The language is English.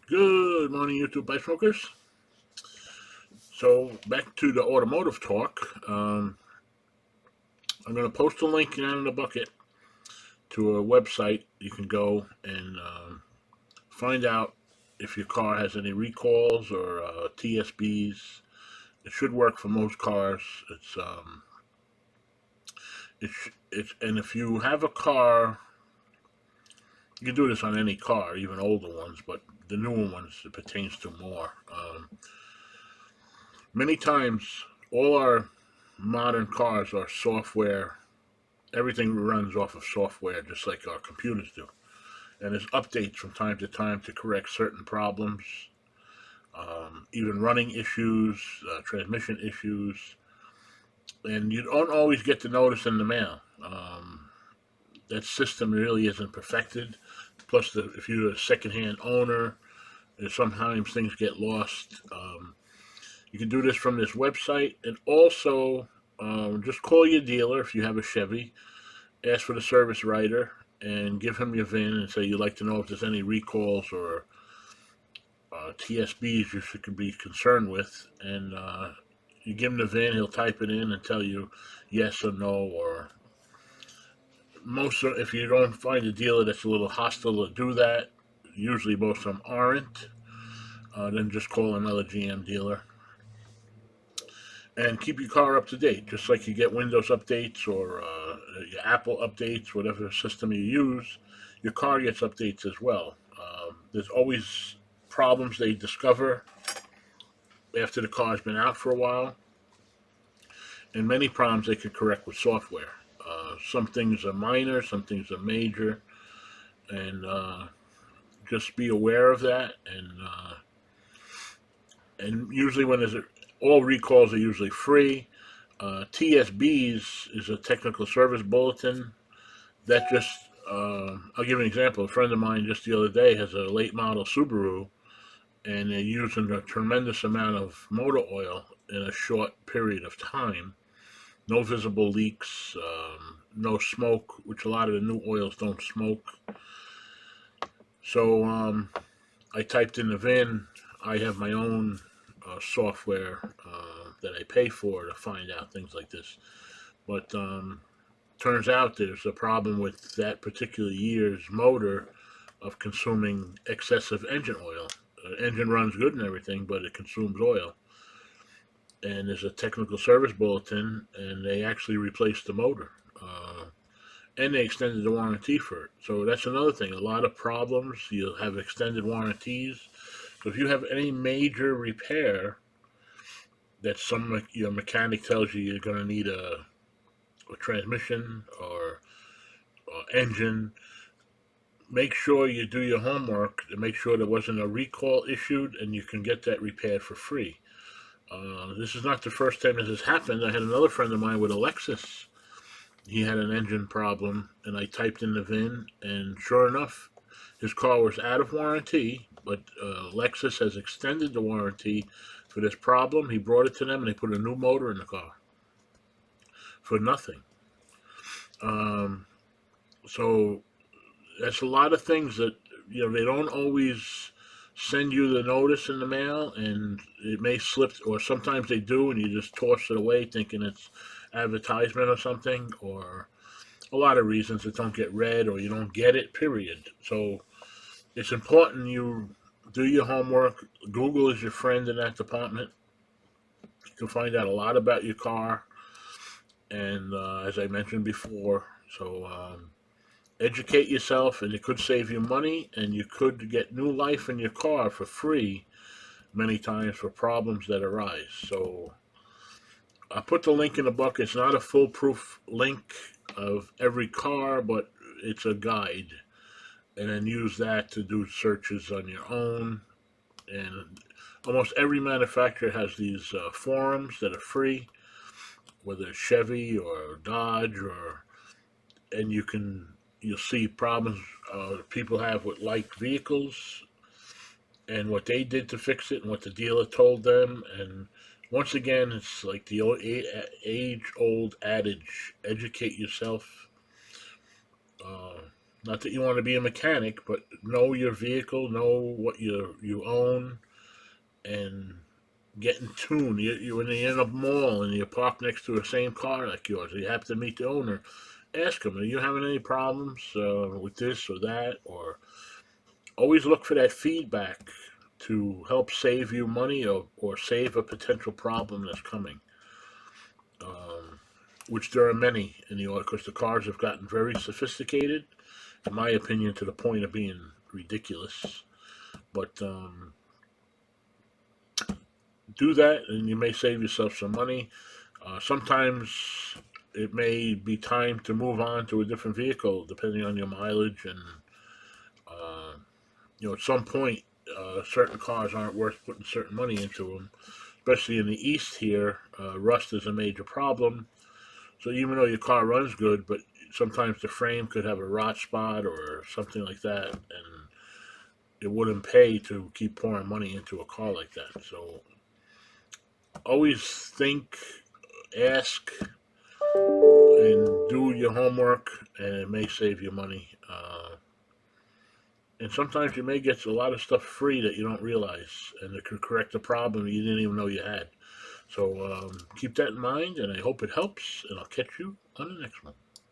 Good morning, YouTube bike smokers. So back to the automotive talk. I'm going to post a link down in the bucket to a website you can go and find out if your car has any recalls or TSBs. It should work for most cars. And if you have a car, you can do this on any car, even older ones, but the newer ones it pertains to more. Many times, all our modern cars are software. Everything runs off of software, just like our computers do. And there's updates from time to time to correct certain problems, even running issues, transmission issues. And you don't always get the notice in the mail. That system really isn't perfected. Plus, if you're a secondhand owner, sometimes things get lost. You can do this from this website, and also just call your dealer if you have a Chevy. Ask for the service writer and give him your VIN and say you'd like to know if there's any recalls or TSBs you should be concerned with. And you give him the VIN, he'll type it in and tell you yes or no. Or if you don't find a dealer that's a little hostile to do that, usually most of them aren't. Then just call another GM dealer and keep your car up to date, just like you get Windows updates or your Apple updates, whatever system you use, your car gets updates as well. There's always problems they discover after the car's been out for a while, and many problems they can correct with software. Some things are minor, some things are major, and just be aware of that. And usually when all recalls are usually free. TSBs is a technical service bulletin that just, I'll give you an example. A friend of mine just the other day has a late model Subaru, and they're using a tremendous amount of motor oil in a short period of time. No visible leaks, no smoke, which a lot of the new oils don't smoke. So I typed in the VIN. I have my own software that I pay for to find out things like this. But turns out there's a problem with that particular year's motor of consuming excessive engine oil. Engine runs good and everything, but it consumes oil. And there's a technical service bulletin, and they actually replaced the motor. And they extended the warranty for it. So that's another thing. A lot of problems, you'll have extended warranties. So if you have any major repair that your mechanic tells you you're going to need a transmission or engine, make sure you do your homework to make sure there wasn't a recall issued, and you can get that repaired for free. This is not the first time this has happened. I had another friend of mine with a Lexus. He had an engine problem, and I typed in the VIN, and sure enough, his car was out of warranty, but Lexus has extended the warranty for this problem. He brought it to them, and they put a new motor in the car for nothing. So that's a lot of things that they don't always send you the notice in the mail, and it may slip, or sometimes they do, and you just toss it away thinking it's advertisement or something, or a lot of reasons that don't get read or you don't get it, period. So it's important you do your homework. Google is your friend in that department. You can find out a lot about your car, and as I mentioned before, so educate yourself, and it could save you money, and you could get new life in your car for free many times for problems that arise. So I put the link in the book. It's not a foolproof link of every car, but it's a guide. And then use that to do searches on your own. And almost every manufacturer has these forums that are free, whether it's Chevy or Dodge, and you'll see problems people have with like vehicles and what they did to fix it and what the dealer told them. And once again, it's like the age-old adage: educate yourself. Not that you want to be a mechanic, but know your vehicle, know what you own, and get in tune. When you're in a mall and you park next to the same car like yours, you have to meet the owner. Ask them, are you having any problems with this or that? Or always look for that feedback to help save you money or save a potential problem that's coming. Um, which there are many in the order because the cars have gotten very sophisticated, in my opinion, to the point of being ridiculous. But do that, and you may save yourself some money. Sometimes it may be time to move on to a different vehicle, depending on your mileage, and uh, at some point, certain cars aren't worth putting certain money into them. Especially in the East here, rust is a major problem. So even though your car runs good, but sometimes the frame could have a rot spot or something like that, and it wouldn't pay to keep pouring money into a car like that. So always think, ask, and do your homework, and it may save you money. And sometimes you may get a lot of stuff free that you don't realize, and it could correct a problem you didn't even know you had. So keep that in mind, and I hope it helps. And I'll catch you on the next one.